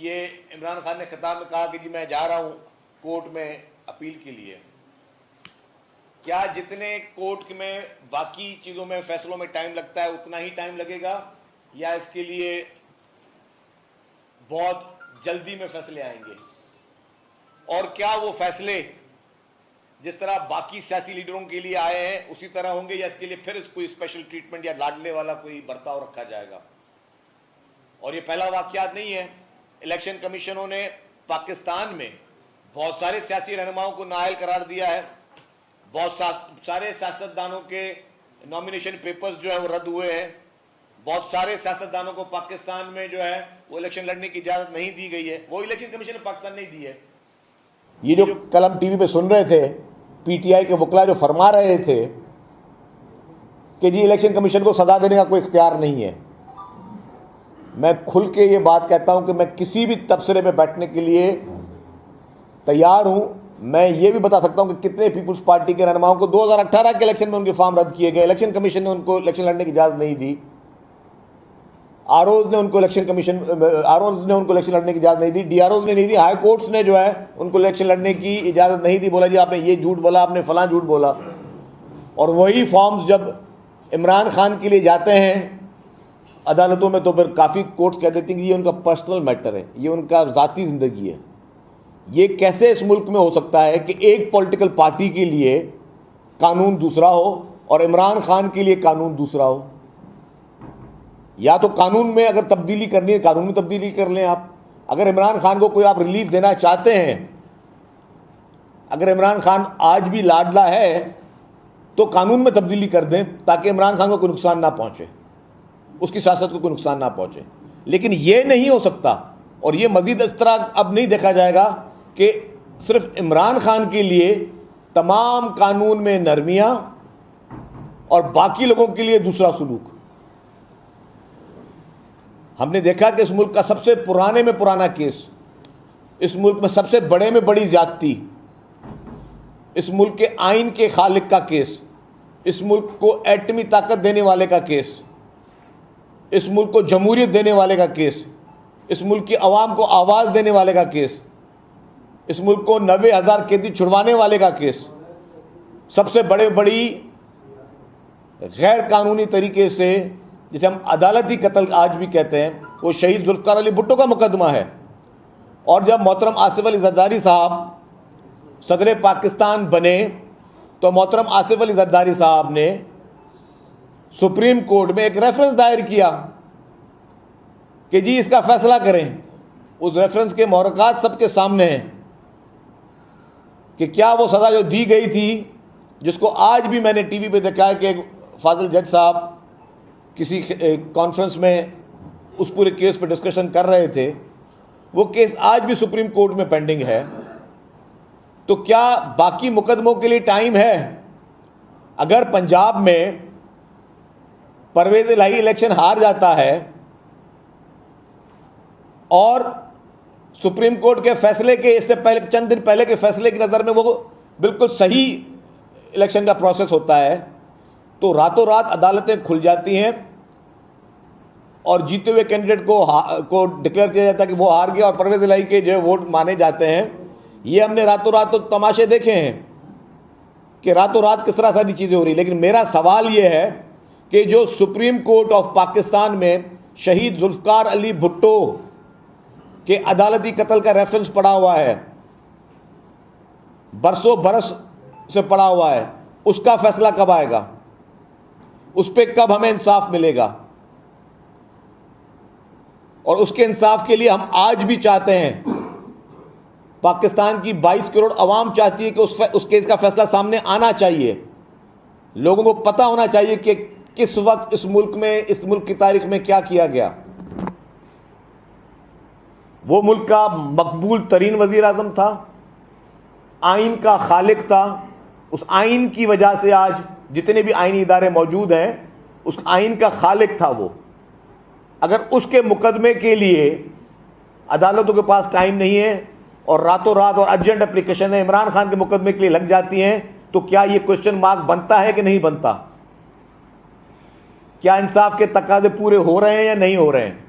ये इमरान खान ने खिताब में कहा कि जी मैं जा रहा हूँ कोर्ट में अपील के लिए। क्या जितने कोर्ट में बाकी चीज़ों में फैसलों में टाइम लगता है उतना ही टाइम लगेगा, या इसके लिए बहुत जल्दी में फैसले आएंगे? और क्या वो फैसले जिस तरह बाकी सियासी लीडरों के लिए आए हैं उसी तरह होंगे, या इसके लिए फिर इसको स्पेशल ट्रीटमेंट या लाडले वाला कोई बर्ताव रखा जाएगा? और ये पहला वाकयात नहीं है। इलेक्शन कमीशनों ने पाकिस्तान में बहुत सारे सियासी रहनुमाओं को नाअहल करार दिया है। बहुत सारे सियासतदानों के नॉमिनेशन पेपर्स जो है वो रद्द हुए हैं। बहुत सारे सियासतदानों को पाकिस्तान में जो है वो इलेक्शन लड़ने की इजाज़त नहीं दी गई है। वो इलेक्शन कमीशन ने पाकिस्तान नहीं दी है। ये जो कल हम टीवी पे सुन रहे थे, पीटीआई के वकला जो फरमा रहे थे कि जी इलेक्शन कमीशन को सजा देने का कोई इख्तियार नहीं है, मैं खुल के ये बात कहता हूं कि मैं किसी भी तबसरे में बैठने के लिए तैयार हूं। मैं ये भी बता सकता हूं कि कितने पीपुल्स पार्टी के रहनुमाओं को 2018 के इलेक्शन में उनके फॉर्म रद्द किए गए। इलेक्शन कमीशन ने उनको इलेक्शन लड़ने की इजाज़त नहीं दी। आरओज ने उनको इलेक्शन लड़ने की इजाज़त नहीं दी। डीआरओज ने नहीं दी। हाई कोर्ट्स ने जो है उनको इलेक्शन लड़ने की इजाज़त नहीं दी। बोला जी आपने ये झूठ बोला, आपने फलां झूठ बोला। और वही फॉर्म्स जब इमरान खान के लिए जाते हैं अदालतों में तो फिर काफ़ी कोर्ट्स कह देती हैं कि ये उनका पर्सनल मैटर है, ये उनका ज़ाती ज़िंदगी है। ये कैसे इस मुल्क में हो सकता है कि एक पॉलिटिकल पार्टी के लिए कानून दूसरा हो और इमरान खान के लिए कानून दूसरा हो? या तो कानून में अगर तब्दीली करनी है कानून में तब्दीली कर लें आप। अगर इमरान खान को कोई आप रिलीफ देना चाहते हैं, अगर इमरान खान आज भी लाडला है तो कानून में तब्दीली कर दें ताकि इमरान खान को कोई नुकसान ना पहुंचे, उसकी सियासत को कोई नुकसान ना पहुंचे। लेकिन ये नहीं हो सकता, और ये मजीद इस तरह अब नहीं देखा जाएगा कि सिर्फ इमरान खान के लिए तमाम कानून में नरमियां और बाकी लोगों के लिए दूसरा सुलूक। हमने देखा कि इस मुल्क का सबसे पुराने में पुराना केस, इस मुल्क में सबसे बड़े में बड़ी ज्यादती, इस मुल्क के आइन के खालिक का केस, इस मुल्क को एटमी ताकत देने वाले का केस, इस मुल्क को जमहूरियत देने वाले का केस, इस मुल्क की आवाम को आवाज़ देने वाले का केस, इस मुल्क को 90,000 कैदी छुड़वाने वाले का केस, सबसे बड़ी गैर कानूनी तरीके से जिसे हम अदालती कत्ल आज भी कहते हैं, वो शहीद जुल्फ़िकार अली भुट्टो का मुकदमा है। और जब मोहतरम आसिफ अली ज़रदारी साहब सदर पाकिस्तान बने तो मोहतरम आसिफ अली ज़रदारी साहब ने सुप्रीम कोर्ट में एक रेफरेंस दायर किया कि जी इसका फैसला करें। उस रेफरेंस के मोहरक़ात सबके सामने हैं कि क्या वो सज़ा जो दी गई थी, जिसको आज भी मैंने टीवी पे देखा है कि फाजिल जज साहब किसी कॉन्फ्रेंस में उस पूरे केस पे डिस्कशन कर रहे थे, वो केस आज भी सुप्रीम कोर्ट में पेंडिंग है। तो क्या बाकी मुकदमों के लिए टाइम है? अगर पंजाब में परवेज़ इलाही इलेक्शन हार जाता है और सुप्रीम कोर्ट के फैसले के इससे पहले चंद दिन पहले के फैसले की नज़र में वो बिल्कुल सही इलेक्शन का प्रोसेस होता है, तो रातों रात अदालतें खुल जाती हैं और जीते हुए कैंडिडेट को डिक्लेयर किया जाता है कि वो हार गया और परवेज़ इलाही के जो वोट माने जाते हैं। ये हमने रातों रात तो तमाशे देखे हैं कि रातों रात किस तरह सारी चीज़ें हो रही। लेकिन मेरा सवाल ये है कि जो सुप्रीम कोर्ट ऑफ पाकिस्तान में शहीद जुल्फ़िकार अली भुट्टो के अदालती कत्ल का रेफरेंस पड़ा हुआ है, बरसों बरस से पड़ा हुआ है, उसका फैसला कब आएगा? उस पर कब हमें इंसाफ मिलेगा? और उसके इंसाफ के लिए हम आज भी चाहते हैं, पाकिस्तान की 22 करोड़ अवाम चाहती है कि उस केस का फैसला सामने आना चाहिए। लोगों को पता होना चाहिए कि किस वक्त इस मुल्क की तारीख में क्या किया गया। वो मुल्क का मकबूल तरीन वज़ीर आज़म था, आइन का खालिक था। उस आइन की वजह से आज जितने भी आइनी इदारे मौजूद हैं, उस आइन का खालिक था वो। अगर उसके मुकदमे के लिए अदालतों के पास टाइम नहीं है और रातों रात और अर्जेंट एप्लीकेशन है इमरान खान के मुकदमे के लिए लग जाती हैं, तो क्या ये क्वेश्चन मार्क बनता है कि नहीं बनता? क्या इंसाफ के तकाजे पूरे हो रहे हैं या नहीं हो रहे हैं?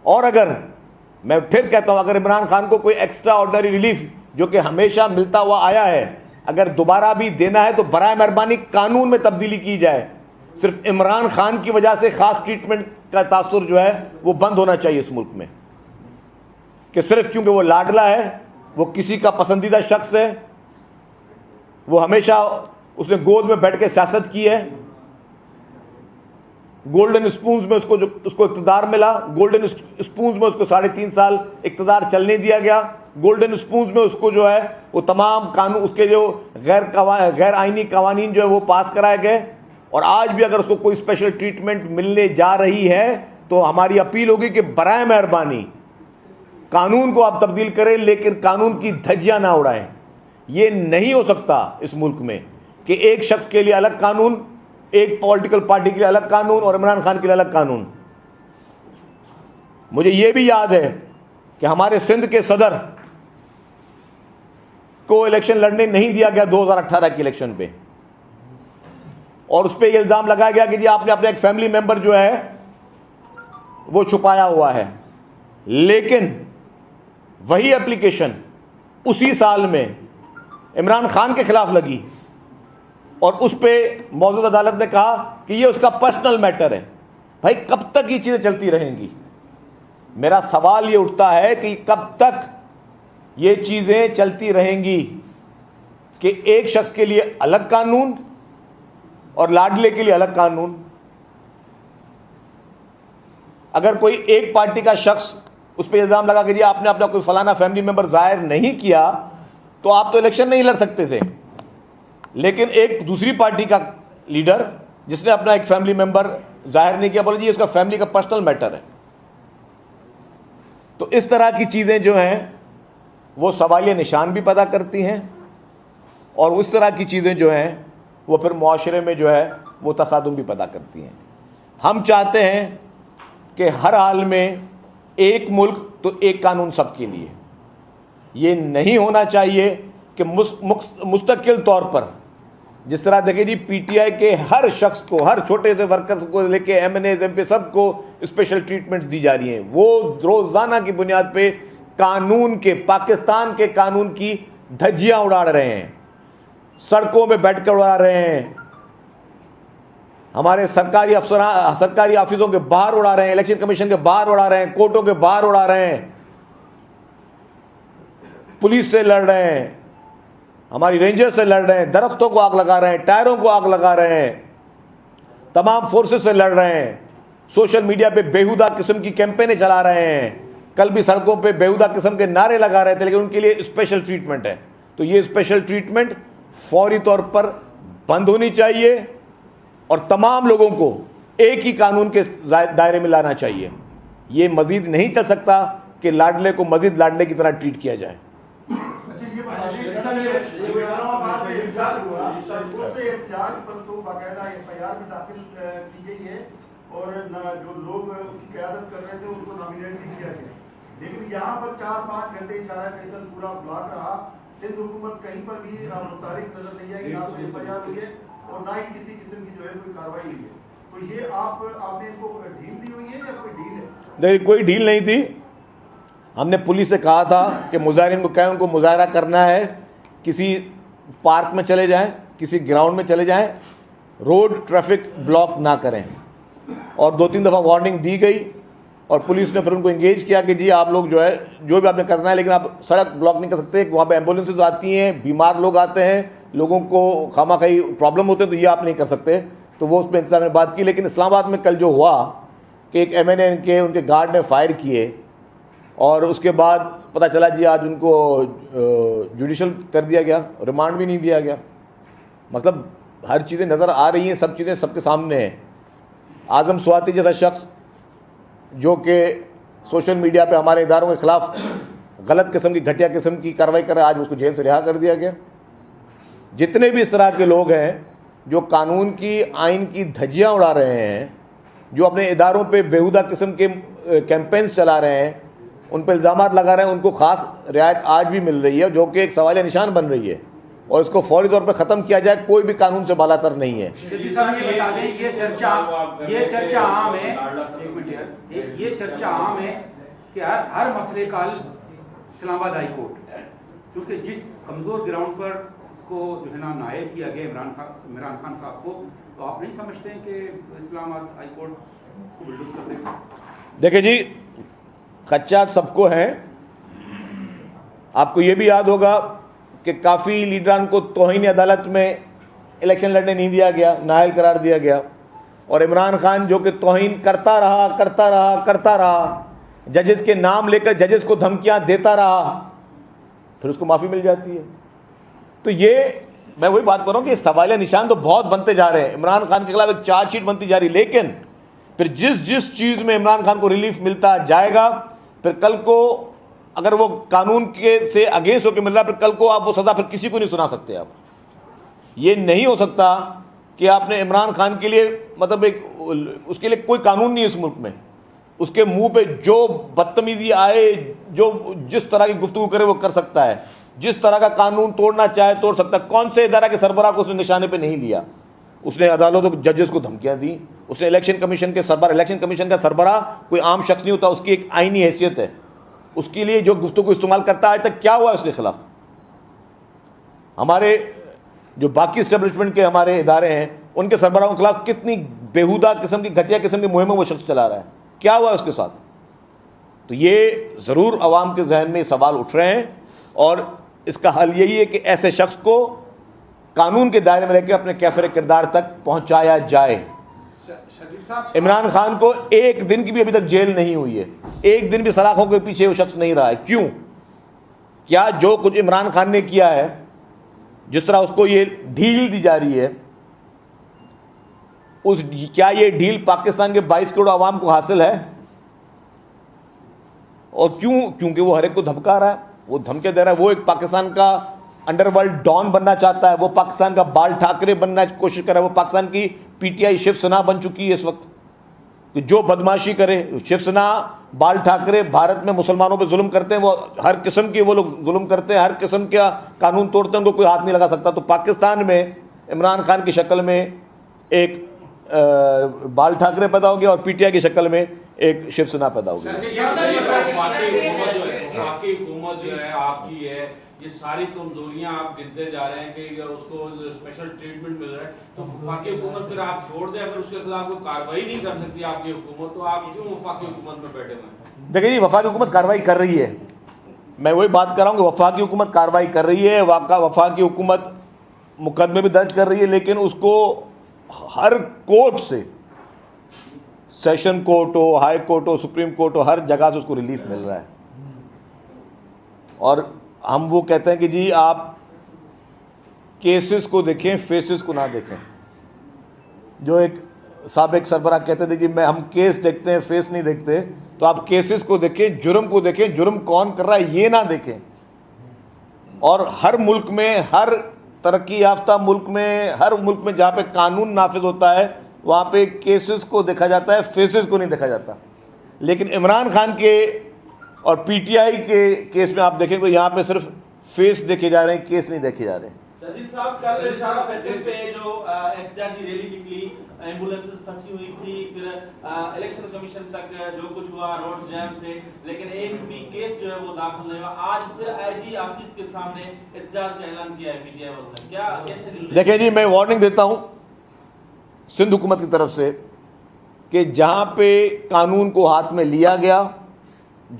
और अगर मैं फिर कहता हूं, अगर इमरान खान को कोई एक्स्ट्रा ऑर्डिनरी रिलीफ जो कि हमेशा मिलता हुआ आया है, अगर दोबारा भी देना है तो बराए मेहरबानी कानून में तब्दीली की जाए। सिर्फ इमरान खान की वजह से खास ट्रीटमेंट का तासुर जो है वो बंद होना चाहिए इस मुल्क में, कि सिर्फ क्योंकि वो लाडला है, वो किसी का पसंदीदा शख्स है, वो हमेशा उसने गोद में बैठ के सियासत की है, गोल्डन स्पून्स में उसको जो उसको इक़्तिदार मिला, गोल्डन स्पून्स में उसको 3.5 साल इक़्तिदार चलने दिया गया, गोल्डन स्पून्स में उसको जो है वो तमाम कानून, उसके जो गैर आइनी कवानीन जो है वो पास कराए गए। और आज भी अगर उसको कोई स्पेशल ट्रीटमेंट मिलने जा रही है तो हमारी अपील होगी कि बराए मेहरबानी कानून को आप तब्दील करें, लेकिन कानून की धज्जियां ना उड़ाएं। ये नहीं हो सकता इस मुल्क में कि एक शख्स के लिए अलग कानून, एक पॉलिटिकल पार्टी के लिए अलग कानून और इमरान खान के लिए अलग कानून। मुझे यह भी याद है कि हमारे सिंध के सदर को इलेक्शन लड़ने नहीं दिया गया 2018 के इलेक्शन पे, और उस पर यह इल्जाम लगाया गया कि जी आपने अपने एक फैमिली मेंबर जो है वो छुपाया हुआ है। लेकिन वही एप्लीकेशन उसी साल में इमरान खान के खिलाफ लगी और उस पर मौजूदा अदालत ने कहा कि ये उसका पर्सनल मैटर है। भाई कब तक ये चीज़ें चलती रहेंगी? मेरा सवाल ये उठता है कि कब तक ये चीज़ें चलती रहेंगी कि एक शख्स के लिए अलग कानून और लाडले के लिए अलग कानून। अगर कोई एक पार्टी का शख्स उस पर इल्ज़ाम लगा कि जी आपने अपना कोई फलाना फैमिली मेंबर जाहिर नहीं किया तो आप तो इलेक्शन नहीं लड़ सकते थे, लेकिन एक दूसरी पार्टी का लीडर जिसने अपना एक फैमिली मेंबर जाहिर नहीं किया, बोले जी इसका फैमिली का पर्सनल मैटर है। तो इस तरह की चीज़ें जो हैं वो सवालिया निशान भी पैदा करती हैं, और उस तरह की चीज़ें जो हैं वो फिर मुआशरे में जो है वो तसादुम भी पैदा करती हैं। हम चाहते हैं कि हर हाल में एक मुल्क तो एक कानून सबके लिए। ये नहीं होना चाहिए कि मुस्तकिल तौर पर, जिस तरह देखिए जी पीटीआई के हर शख्स को, हर छोटे से वर्कर्स को लेके एमएनए एमपी सबको स्पेशल ट्रीटमेंट्स दी जा रही हैं। वो रोज़ाना की बुनियाद पे कानून के, पाकिस्तान के कानून की धज्जियां उड़ा रहे हैं, सड़कों में बैठ कर उड़ा रहे हैं, हमारे सरकारी ऑफिसों के बाहर उड़ा रहे हैं, इलेक्शन कमीशन के बाहर उड़ा रहे हैं, कोर्टों के बाहर उड़ा रहे हैं, पुलिस से लड़ रहे हैं, हमारी रेंजर से लड़ रहे हैं, दरख्तों को आग लगा रहे हैं, टायरों को आग लगा रहे हैं, तमाम फोर्सेस से लड़ रहे हैं, सोशल मीडिया पे बेहुदा किस्म की कैंपेनें चला रहे हैं। कल भी सड़कों पे बेहुदा किस्म के नारे लगा रहे थे, लेकिन उनके लिए स्पेशल ट्रीटमेंट है। तो ये स्पेशल ट्रीटमेंट फौरी तौर पर बंद होनी चाहिए और तमाम लोगों को एक ही कानून के दायरे में लाना चाहिए। ये मजीद नहीं चल सकता कि लाडले को मजीद लाडले की तरह ट्रीट किया जाए। और जो लोग उसकी क़यादत कर रहे थे उनको नॉमिनेट भी किया गया, लेकिन यहाँ पर 4-5 घंटे चारा फैसल पूरा ब्लॉक रहा। सिंध हुकूमत कहीं पर भी मुतारिक नजर नहीं आई, ना कोई एफआईआर हुई है और ना ही किसी किस्म की जो है कोई कार्रवाई हुई है। तो ये आपने इनको ढील दी हुई है या कोई ढील है? नहीं, कोई ढील नहीं थी। हमने पुलिस से कहा था कि मुजाहिरीन को कहें उनको मुजाहरा करना है, किसी पार्क में चले जाएं, किसी ग्राउंड में चले जाएं, रोड ट्रैफिक ब्लॉक ना करें। और 2-3 दफ़ा वार्निंग दी गई और पुलिस ने फिर उनको इंगेज किया कि जी आप लोग जो है जो भी आपने करना है, लेकिन आप सड़क ब्लॉक नहीं कर सकते। वहाँ पे एम्बुलेंसेज आती हैं, बीमार लोग आते हैं, लोगों को खामाखाई प्रॉब्लम होते हैं, तो ये आप नहीं कर सकते। तो वो उस पर इंतज़ाम ने बात की। लेकिन इस्लामाबाद में कल जो हुआ कि एक एमएनए के उनके गार्ड ने फायर किए और उसके बाद पता चला जी आज उनको जुडिशल कर दिया गया, रिमांड भी नहीं दिया गया। मतलब हर चीज़ें नज़र आ रही हैं, सब चीज़ें सबके सामने हैं। आज़म स्वाति जैसा शख्स जो कि सोशल मीडिया पे हमारे इदारों के ख़िलाफ़ गलत किस्म की, घटिया किस्म की कार्रवाई कर रहा है, आज उसको जेल से रिहा कर दिया गया। जितने भी इस तरह के लोग हैं जो कानून की, आइन की धज्जियां उड़ा रहे हैं, जो अपने इदारों पे बेहुदा किस्म के कैंपेन्स चला रहे हैं, उन पर इल्ज़ाम लगा रहे हैं, उनको ख़ास रियायत आज भी मिल रही है, जो कि एक सवालिया निशान बन रही है। और इसको फौरी तौर पर ख़त्म किया जाए। कोई भी कानून से बालातर नहीं है। ये चर्चा आम है, ये चर्चा आम है कि हर मसले का हल इस्लामाबाद हाई कोर्ट, क्योंकि जिस कमज़ोर ग्राउंड पर इसको जो है ना नायल किया गया इमरान खान साहब को, तो आप नहीं समझते हैं कि इस्लामाबाद हाई कोर्ट इसको बिल्डोज कर देगा? देखिए जी, खदशात सबको हैं। आपको ये भी याद होगा कि काफ़ी लीडरान को तौहीन अदालत में इलेक्शन लड़ने नहीं दिया गया, नाअहल करार दिया गया, और इमरान खान जो कि तौहीन करता रहा, जजेस के नाम लेकर जजेस को धमकियां देता रहा, फिर उसको माफ़ी मिल जाती है। तो ये मैं वही बात कर रहा हूँ कि सवालिया निशान तो बहुत बनते जा रहे हैं। इमरान खान के खिलाफ एक चार्जशीट बनती जा रही, लेकिन फिर जिस चीज़ में इमरान खान को रिलीफ मिलता जाएगा, फिर कल को अगर वो कानून के से अगेंस्ट होकर मिल रहा है, फिर कल को आप वो सज़ा फिर किसी को नहीं सुना सकते। आप ये नहीं हो सकता कि आपने इमरान खान के लिए मतलब एक उसके लिए कोई कानून नहीं है इस मुल्क में, उसके मुंह पे जो बदतमीजी आए, जो जिस तरह की गुफ्तगू करे वो कर सकता है, जिस तरह का कानून तोड़ना चाहे तोड़ सकता है। कौन से इदारा के सरबराह को उसने निशाने पे नहीं लिया? उसने अदालतों को, जजेस को धमकियां दी, उसने इलेक्शन कमीशन के सरबराह, इलेक्शन कमीशन का सरबराह कोई आम शख्स नहीं होता, उसकी एक आईनी हैसियत है। उसके लिए जो गुफ्तगू इस्तेमाल करता है, आज तक क्या हुआ उसके खिलाफ? हमारे जो बाकी इस्टेब्लिशमेंट के हमारे इदारे हैं, उनके सरबराहों के खिलाफ कितनी बेहुदा किस्म की, घटिया किस्म की मुहिम वो शख्स चला रहा है, क्या हुआ उसके साथ? तो ये ज़रूर अवाम के जहन में सवाल उठ रहे हैं, और इसका हल यही है कि ऐसे शख्स को कानून के दायरे में रहकर अपने कैफिर किरदार तक पहुंचाया जाए। इमरान खान को एक दिन की भी अभी तक जेल नहीं हुई है, एक दिन भी सलाखों के पीछे वो शख्स नहीं रहा है। क्यों? क्या जो कुछ इमरान खान ने किया है, जिस तरह उसको ये ढील दी जा रही है, क्या ये ढील पाकिस्तान के 22 करोड़ आवाम को हासिल है? और क्यों? क्योंकि वो हर एक को धमका रहा है, वो धमके दे रहा है, वो एक पाकिस्तान का अंडरवर्ल्ड डॉन बनना चाहता है, वो पाकिस्तान का बाल ठाकरे बनना की कोशिश कर रहा है, वो पाकिस्तान की पीटीआई शिवसेना बन चुकी है इस वक्त। तो जो बदमाशी करे, शिवसेना, बाल ठाकरे भारत में मुसलमानों पे जुल्म करते हैं, वो हर किस्म की वो लोग जुल्म करते हैं, हर किस्म का कानून तोड़ते हैं, उनको कोई हाथ नहीं लगा सकता। तो पाकिस्तान में इमरान खान की शक्ल में एक बाल ठाकरे पैदा हो गया, और पीटीआई की शक्ल में एक शिवसेना पैदा हो गया। हुकूमत जो है आपकी है, ये सारी कमजोरियां आप गिनते जा रहे हैं कि उसको स्पेशल ट्रीटमेंट मिल रहा है, तो वफाकी हुकूमत फिर आप छोड़ दें, अगर उसके खिलाफ कोई कार्रवाई नहीं कर सकती आपकी हुकूमत, तो आप क्यों वफाकी हुकूमत में बैठे हुए हैं? देखिए जी, वफाकी हुकूमत कार्रवाई कर रही है, मैं वही बात कर रहा हूँ कि वफाकी हुकूमत कार्रवाई कर रही है। वफाकी हुकूमत मुकदमे भी दर्ज कर रही है, लेकिन उसको हर कोर्ट से, सेशन कोर्ट हो, हाई कोर्ट हो, सुप्रीम कोर्ट हो, हर जगह से उसको रिलीफ मिल रहा है। और हम वो कहते हैं कि जी आप केसेस को देखें, फेसेस को ना देखें। जो एक साबिक सरबराह कहते थे कि हम केस देखते हैं, फेस नहीं देखते, तो आप केसेस को देखें, जुर्म को देखें, जुर्म कौन कर रहा है ये ना देखें। और हर मुल्क में, हर तरक्की याफ्ता मुल्क में, हर मुल्क में जहाँ पे कानून नाफिज होता है, वहाँ पे केसेस को देखा जाता है, फेसेस को नहीं देखा जाता। लेकिन इमरान खान के और पीटीआई के केस में आप देखें तो यहाँ पे सिर्फ फेस देखे जा रहे हैं, केस नहीं देखे जा रहे हैं। शजीद साहब, कल इशारा फैसल पे जो एहतजाजी रैली निकली, एम्बुलेंसेस फंसी हुई थी, फिर इलेक्शन कमीशन तक जो कुछ हुआ, रोड जैम थे, लेकिन एक भी केस जो है वो दाखिल नहीं हुआ। आज फिर आईजी ऑफिस के सामने एहतजाज का ऐलान किया है पीटीआई वालों ने, क्या कैसे? देखिए जी, मैं वार्निंग देता हूँ सिंध हुकूमत की तरफ से कि जहाँ पे कानून को हाथ में लिया गया,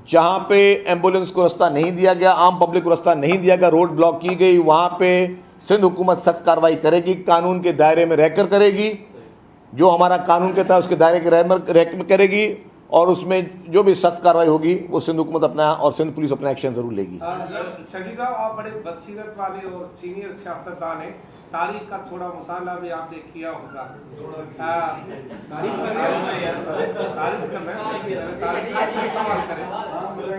जहाँ पे एम्बुलेंस को रास्ता नहीं दिया गया, आम पब्लिक को रास्ता नहीं दिया गया, रोड ब्लॉक की गई, वहाँ पे सिंध हुकूमत सख्त कार्रवाई करेगी, कानून के दायरे में रहकर करेगी, जो हमारा कानून कहता है उसके दायरे के रह में करेगी, और उसमें जो भी सख्त कार्रवाई होगी वो सिंध हुकूमत अपना और सिंध पुलिस अपना एक्शन जरूर लेगी। शकील साहब, आप बड़े बसीरत वाले और सीनियर सियासतदान हैं, तारीख का थोड़ा मुताला भी आपने किया होगा। सवाल करें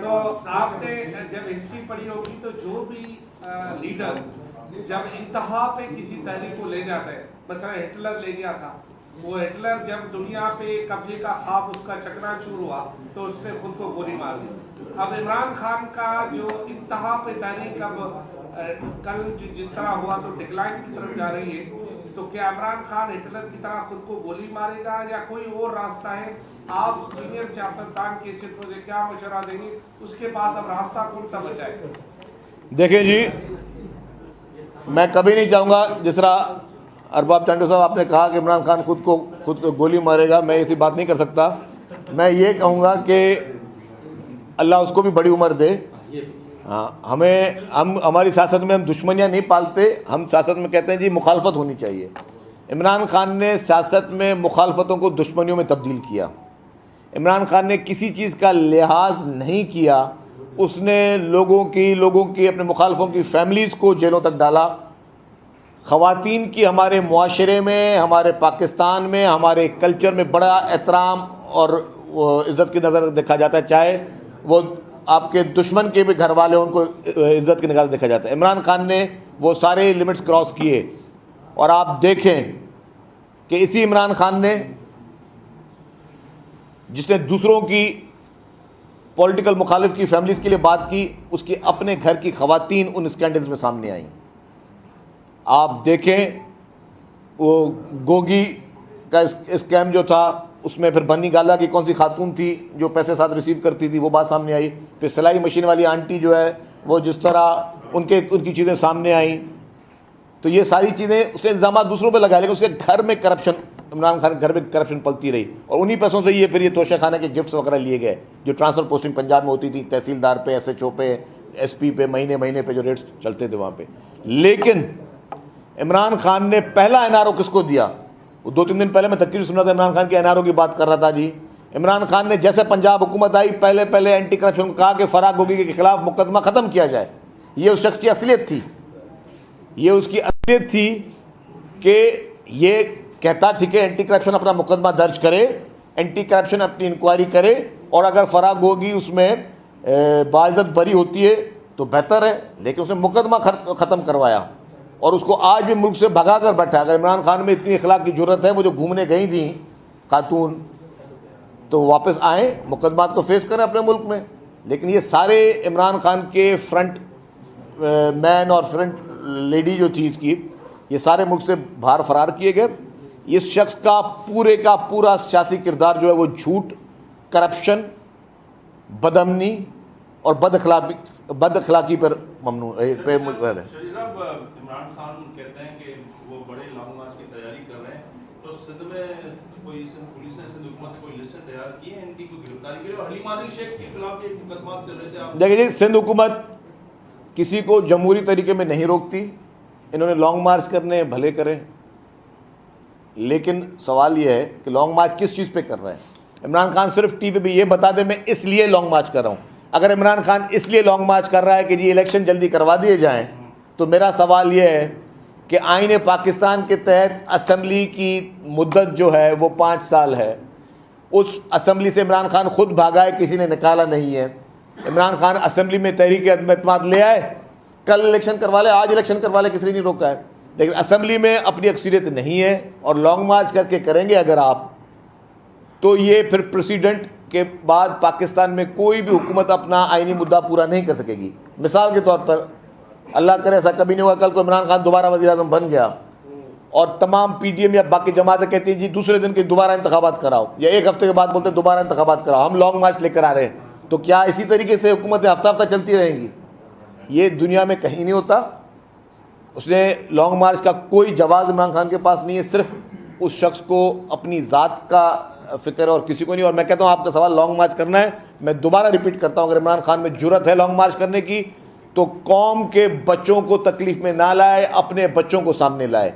तो आपने जब हिस्ट्री पढ़ी होगी, तो जो भी लीडर जब इंतहा पे किसी तहरीक को ले जाता है, मसलन हिटलर ले गया था, वो हिटलर जब दुनिया पे कब्जे का ख्वाब उसका चकनाचूर हुआ तो उसने खुद को गोली मार दी। अब इमरान खान का जो इंतहा पे तहरीक अब कल जिस तरह हुआ तो डिक्लाइन की तरफ जा रही है, तो क्या इमरान खान हिटलर की तरह खुद को गोली मारेगा या कोई और रास्ता है? आप सीनियर सियासतदान के सिर्फ मुझे क्या मशवरा देंगे, उसके बाद अब रास्ता कौन सा बचा है? देखें जी, मैं कभी नहीं चाहूँगा जिस तरह अरबाब टांडो साहब आपने कहा कि इमरान खान खुद को गोली मारेगा, मैं ऐसी बात नहीं कर सकता। मैं ये कहूँगा कि अल्लाह उसको भी बड़ी उम्र दे। हाँ, हम हमारी सियासत में हम दुश्मनियाँ नहीं पालते, हम सियासत में कहते हैं जी मुखालफत होनी चाहिए। इमरान खान ने सियासत में मुखालफतों को दुश्मनियों में तब्दील किया। इमरान खान ने किसी चीज़ का लिहाज नहीं किया, उसने लोगों की अपने मुखालफों की फैमिलीज़ को जेलों तक डाला। ख़वातीन की हमारे मुआशरे में, हमारे पाकिस्तान में, हमारे कल्चर में बड़ा एहतराम और इज़्ज़त की नज़र देखा जाता है, चाहे वो आपके दुश्मन के भी घर वाले, उनको इज़्ज़त की नज़र देखा जाता है। इमरान खान ने वो सारे लिमिट्स क्रॉस किए और आप देखें कि इसी इमरान खान ने जिसने दूसरों की पॉलिटिकल मुखालिफ की फैमिलीज़ के लिए बात की, उसकी अपने घर की ख़वातीन उन स्कैंडल्स में सामने आई। आप देखें वो गोगी का स्कैम जो था, उसमें फिर बनी गाला की कौन सी खातून थी जो पैसे साथ रिसीव करती थी, वो बात सामने आई। फिर सिलाई मशीन वाली आंटी जो है वो जिस तरह उनकी चीज़ें सामने आई, तो ये सारी चीज़ें उसने इल्ज़ाम दूसरों पे लगाए, लेकिन उसके घर में करप्शन, इमरान खान के घर में करप्शन पलती रही और उन्हीं पैसों से ये फिर ये तोशा खाना के गिफ्ट्स वगैरह लिए गए जो ट्रांसफ़र पोस्टिंग पंजाब में होती थी, तहसीलदार पे, SHO पे, SP पे, महीने पे जो रेट्स चलते थे वहाँ पे। लेकिन इमरान खान ने पहला NRO किसको दिया? वो 2-3 दिन पहले मैं तकरीर सुन रहा था, इमरान खान के NRO की बात कर रहा था जी। इमरान खान ने जैसे पंजाब हुकूमत आई, पहले एंटी करप्शन कहा कि फराग गोगी के खिलाफ मुकदमा ख़त्म किया जाए। ये उस शख्स की असलियत थी, ये उसकी असलियत थी कि ये कहता ठीक है एंटी करप्शन अपना मुकदमा दर्ज करे, एंटी करप्शन अपनी इंक्वायरी करे, और अगर फराग गोगी उसमें बाइज्जत बरी होती है तो बेहतर है, लेकिन उसने मुकदमा ख़त्म करवाया और उसको आज भी मुल्क से भगा कर बैठा। अगर इमरान खान में इतनी इखलाक की जरूरत है, वो जो घूमने गई थी खातून, तो वापस आए, मुकदमात को फेस करें अपने मुल्क में। लेकिन ये सारे इमरान खान के फ्रंट मैन और फ्रंट लेडी जो थी इसकी, ये सारे मुल्क से बाहर फरार किए गए। इस शख्स का पूरा सियासी किरदार जो है वो झूठ, करप्शन, बदअमनी और बदअखलाकी पर ममनू है। इमरान खान कहते हैं कि वो बड़े लॉन्ग मार्च की तैयारी कर रहे हैं, तो सिंध में कोई पुलिस ने, सिंध हुकूमत ने कोई लिस्ट तैयार की है इनकी कोई गिरफ्तारी के लिए? और हलीम आदिल शेख के खिलाफ एक मुकदमा चल रहे थे। देखिए जी, सिंध हुकूमत किसी को जमहूरी तरीके में नहीं रोकती। इन्होंने लॉन्ग मार्च करने भले करें, लेकिन सवाल यह है कि लॉन्ग मार्च किस चीज़ पे कर रहे हैं। इमरान खान सिर्फ टीवी पे ये बता दे मैं इसलिए लॉन्ग मार्च कर रहा हूँ। अगर इमरान खान इसलिए लॉन्ग मार्च कर रहा है कि जी इलेक्शन जल्दी करवा दिए जाएं, तो मेरा सवाल यह है कि आईन पाकिस्तान के तहत असम्बली की मुद्दत जो है वो 5 साल है। उस असम्बली से इमरान खान खुद भागा है, किसी ने निकाला नहीं है। इमरान खान असम्बली में तहरीक अदम-ए-एतमाद ले आए, कल इलेक्शन करवा ले, आज इलेक्शन करवा ले, किसी ने नहीं रोका है। लेकिन असम्बली में अपनी अक्सरियत नहीं है और लॉन्ग मार्च करके करेंगे अगर आप, तो ये फिर प्रेसिडेंट के बाद पाकिस्तान में कोई भी हुकूमत अपना आइनी मुद्दा पूरा नहीं कर सकेगी। मिसाल के तौर पर, अल्लाह करे ऐसा कभी नहीं हुआ, कल को इमरान खान दोबारा वज़ीर-ए-आज़म बन गया और तमाम PDM या बाकी जमातें कहती हैं जी दूसरे दिन के दोबारा इंतखाबात कराओ, या एक हफ्ते के बाद बोलते दोबारा इंतखाबात कराओ, हम लॉन्ग मार्च लेकर आ रहे हैं, तो क्या इसी तरीके से हुकूमतें हफ्ता चलती रहेंगी? ये दुनिया में कहीं नहीं होता। उसने लॉन्ग मार्च का कोई जवाब इमरान खान के पास नहीं है, सिर्फ उस शख्स को अपनी ज़ात का फिक्र और किसी को नहीं। और मैं कहता हूँ आपका सवाल लॉन्ग मार्च करना है, मैं दोबारा रिपीट करता हूँ, अगर इमरान खान में जुर्रत है लॉन्ग मार्च करने की तो कौम के बच्चों को तकलीफ में ना लाए, अपने बच्चों को सामने लाए।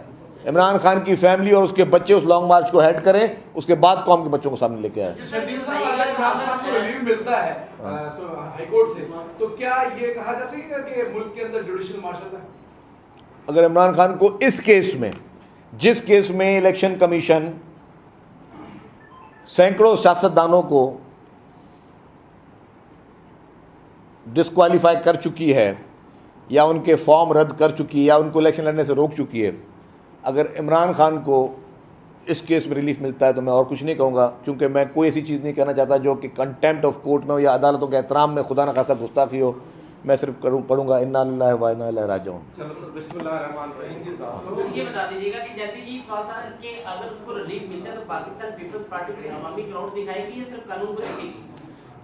इमरान खान की फैमिली और उसके बच्चे उस लॉन्ग मार्च को हेड करें, उसके बाद कौम के बच्चों को सामने लेके आए। मिलता है हाईकोर्ट से, तो क्या ये कहा जा सकेगा कि मुल्क के अंदर जुडिशियल मार्शल है? अगर इमरान खान को इस केस में, जिस केस में इलेक्शन कमीशन सैकड़ों सियासतदानों को डिस्क्वालीफाई कर चुकी है या उनके फॉर्म रद्द कर चुकी है या उनको इलेक्शन लड़ने से रोक चुकी है, अगर इमरान खान को इस केस में रिलीफ मिलता है तो मैं और कुछ नहीं कहूँगा, क्योंकि मैं कोई ऐसी चीज़ नहीं कहना चाहता जो कि कंटेम्प्ट ऑफ कोर्ट में हो या अदालतों के एहतराम में खुदा न खासा गुस्ताखी हो। मैं सिर्फ पढ़ूंगा इन्ना लिल्लाहि व इन्ना इलैहि राजिऊन। चलो सर, बिस्मिल्लाहिर्रहमानिर्रहीम। तो ये बता दीजिएगा कि जैसे ये सवाल था कि अगर उसको रिलीफ मिलता है तो पाकिस्तान पीपल्स पार्टी कोई अवामी ग्राउंड दिखाएगी या सिर्फ कानून को देखेगी?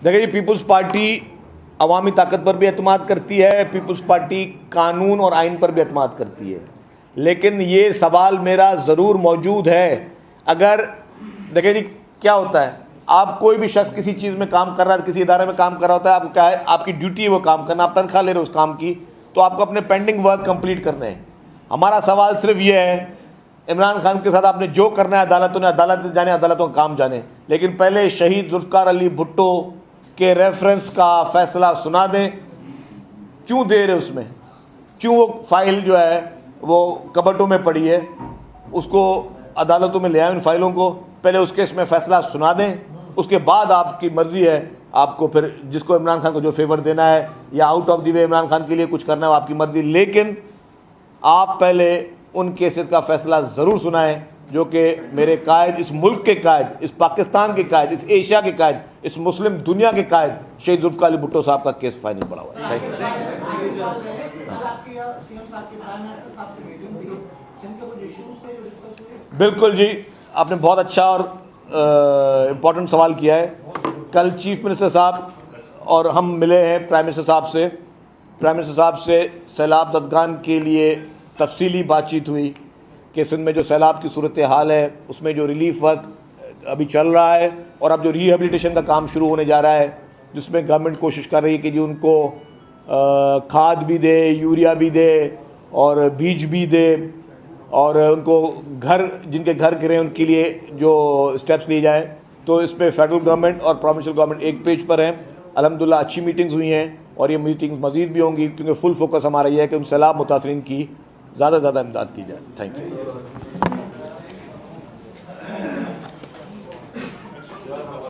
देखिए जी, पीपल्स पार्टी अवामी ताकत पर भी एतमाद करती है, पीपल्स पार्टी कानून और आइन पर भी एतमाद करती है, लेकिन ये सवाल मेरा ज़रूर मौजूद है। अगर देखिए जी क्या होता है, आप कोई भी शख्स किसी चीज़ में काम कर रहा है, किसी इदारे में काम कर रहा होता है, आपको क्या है, आपकी ड्यूटी है वो काम करना, आप तनख्वाह ले रहे हो उस काम की, तो आपको अपने पेंडिंग वर्क कंप्लीट करने हैं। हमारा सवाल सिर्फ ये है, इमरान खान के साथ आपने जो करना है अदालतों ने अदालत जाने, अदालतों का काम जाने, लेकिन पहले शहीद जुल्फ़िकार अली भुट्टो के रेफरेंस का फैसला सुना दें। क्यों दे रहे उसमें, क्यों वो फाइल जो है वो कबटों में पड़ी है, उसको अदालतों में ले आए उन फाइलों को, पहले उस केस में फैसला सुना दें, उसके बाद आपकी मर्ज़ी है, आपको फिर जिसको इमरान खान को जो फेवर देना है या out of the way Imran Khan के लिए कुछ करना है वो आपकी मर्ज़ी, लेकिन आप पहले उन केसेस का फैसला ज़रूर सुनाएं जो कि मेरे कायद, इस मुल्क के कायद, इस पाकिस्तान के कायद, इस एशिया के कायद, इस मुस्लिम दुनिया के कायद शहीद जुल्फ़िकार अली भुट्टो साहब का केस फाइनल पड़ा हुआ है। बिल्कुल जी, आपने बहुत अच्छा और इम्पोर्टेंट सवाल किया है। कल चीफ मिनिस्टर साहब और हम मिले हैं प्राइम मिनिस्टर साहब से। प्राइम मिनिस्टर साहब से सैलाब ज़दगान के लिए तफसीली बातचीत हुई कि सिंध में जो सैलाब की सूरत हाल है उसमें जो रिलीफ वर्क अभी चल रहा है और अब जो रिहेबिलिटेशन का काम शुरू होने जा रहा है, जिसमें गवर्नमेंट कोशिश कर रही है कि जी उनको खाद भी दे, यूरिया भी दे और बीज भी दे, और उनको घर, जिनके घर गिरे उनके लिए जो स्टेप्स लिए जाएँ। तो इस पर फेडरल गवर्नमेंट और प्रोविंशियल गवर्नमेंट एक पेज पर हैं। अल्हम्दुलिल्लाह अच्छी मीटिंग्स हुई हैं और ये मीटिंग्स मज़ीद भी होंगी, क्योंकि फुल फोकस हमारा ये है कि उन सैलाब मुतासरीन की ज़्यादा से ज़्यादा इमदाद की जाए। Thank you.